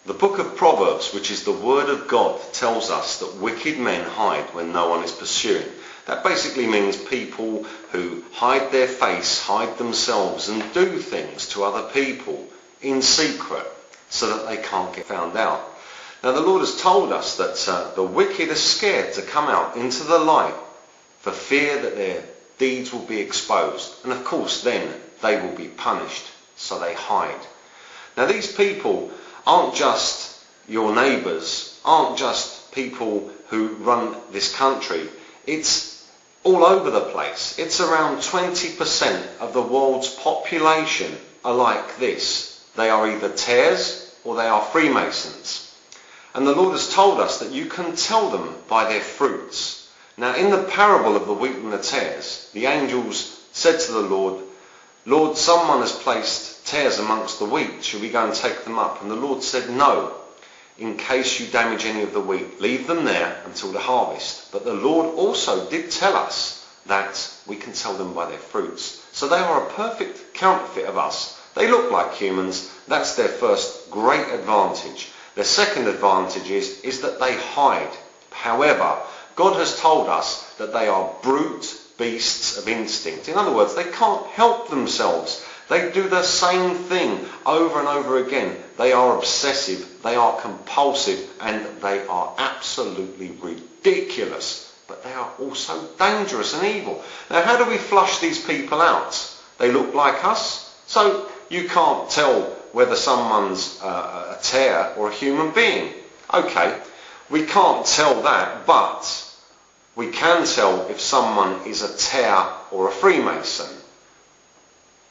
The book of Proverbs, which is the word of God, tells us that wicked men hide when no one is pursuing. That basically means people who hide their face, hide themselves and do things to other people in secret so that they can't get found out. Now the Lord has told us that the wicked are scared to come out into the light for fear that their deeds will be exposed. And of course then they will be punished, so they hide. Now these people aren't just your neighbours, aren't just people who run this country. It's all over the place. It's around 20% of the world's population are like this. They are either Tares or they are Freemasons. And the Lord has told us that you can tell them by their fruits. Now in the parable of the wheat and the tares, the angels said to the Lord, "Lord, someone has placed tares amongst the wheat. Should we go and take them up?" And the Lord said, "No, in case you damage any of the wheat, leave them there until the harvest." But the Lord also did tell us that we can tell them by their fruits. So they are a perfect counterfeit of us. They look like humans. That's their first great advantage. Their second advantage is that they hide. However, God has told us that they are brute beasts of instinct. In other words, they can't help themselves. They do the same thing over and over again. They are obsessive, they are compulsive, and they are absolutely ridiculous. But they are also dangerous and evil. Now, how do we flush these people out? They look like us, so you can't tell whether someone's a tare or a human being. Okay, we can't tell that, but we can tell if someone is a tare or a Freemason.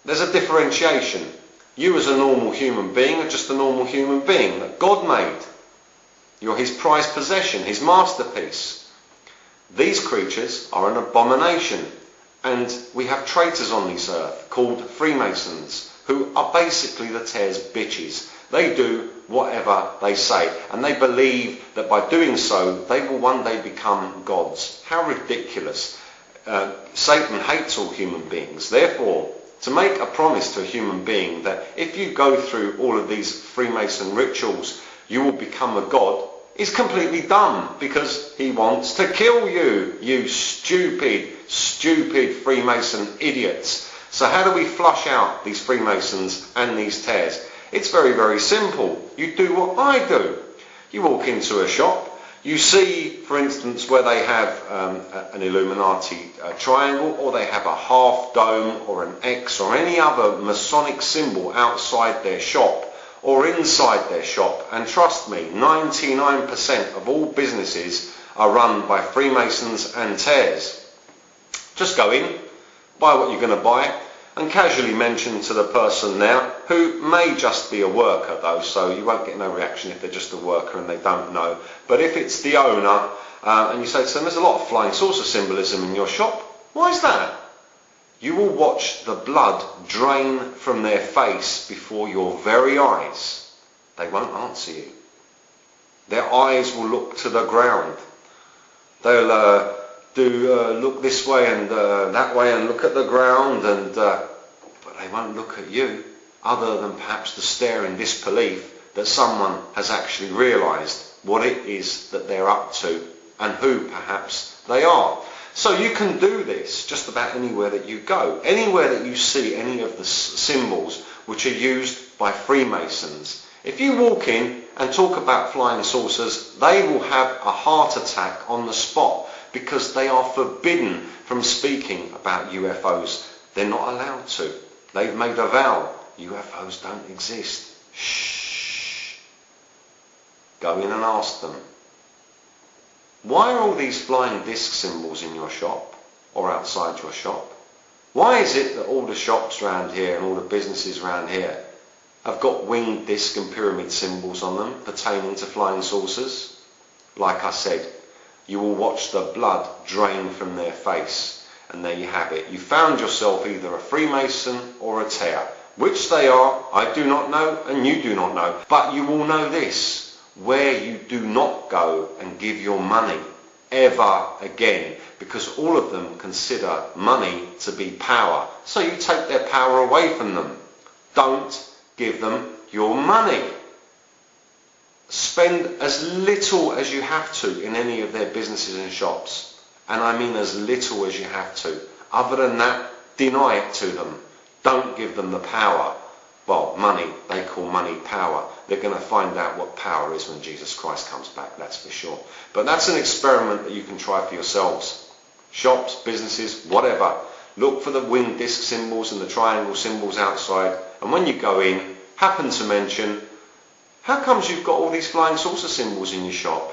There's a differentiation. You as a normal human being are just a normal human being that God made. You're his prized possession, his masterpiece. These creatures are an abomination. And we have traitors on this earth called Freemasons, who are basically the tares' bitches. They do whatever they say, and they believe that by doing so they will one day become gods. How ridiculous. Satan hates all human beings. Therefore, to make a promise to a human being that if you go through all of these Freemason rituals you will become a god is completely dumb, because he wants to kill you, you stupid Freemason idiots. So how do we flush out these Freemasons and these tares? It's very, very simple. You do what I do. You walk into a shop, you see, for instance, where they have an Illuminati triangle, or they have a half dome or an X or any other Masonic symbol outside their shop or inside their shop. And trust me, 99% of all businesses are run by Freemasons and tares. Just go in, buy what you're going to buy, and casually mention to the person now, who may just be a worker though, so you won't get no reaction if they're just a worker and they don't know. But if it's the owner, and you say to them, "There's a lot of flying saucer symbolism in your shop." Why is that? You will watch the blood drain from their face before your very eyes. They won't answer you. Their eyes will look to the ground. They'll look this way and that way and look at the ground, and but they won't look at you, other than perhaps to stare in disbelief that someone has actually realised what it is that they're up to and who perhaps they are. So you can do this just about anywhere that you go, anywhere that you see any of the symbols which are used by Freemasons. If you walk in and talk about flying saucers, they will have a heart attack on the spot, because they are forbidden from speaking about UFOs. They're not allowed to. They've made a vow. UFOs don't exist. Shh. Go in and ask them. Why are all these flying disc symbols in your shop or outside your shop? Why is it that all the shops around here and all the businesses around here have got winged disc and pyramid symbols on them pertaining to flying saucers? Like I said, you will watch the blood drain from their face, and there you have it. You found yourself either a Freemason or a tare. Which they are, I do not know, and you do not know. But you will know this: where you do not go and give your money ever again, because all of them consider money to be power. So you take their power away from them. Don't give them your money. Spend as little as you have to in any of their businesses and shops. And I mean as little as you have to. Other than that, deny it to them. Don't give them the power. Well, money, they call money power. They're going to find out what power is when Jesus Christ comes back, that's for sure. But that's an experiment that you can try for yourselves. Shops, businesses, whatever. Look for the winged disc symbols and the triangle symbols outside. And when you go in, happen to mention, how comes you've got all these flying saucer symbols in your shop?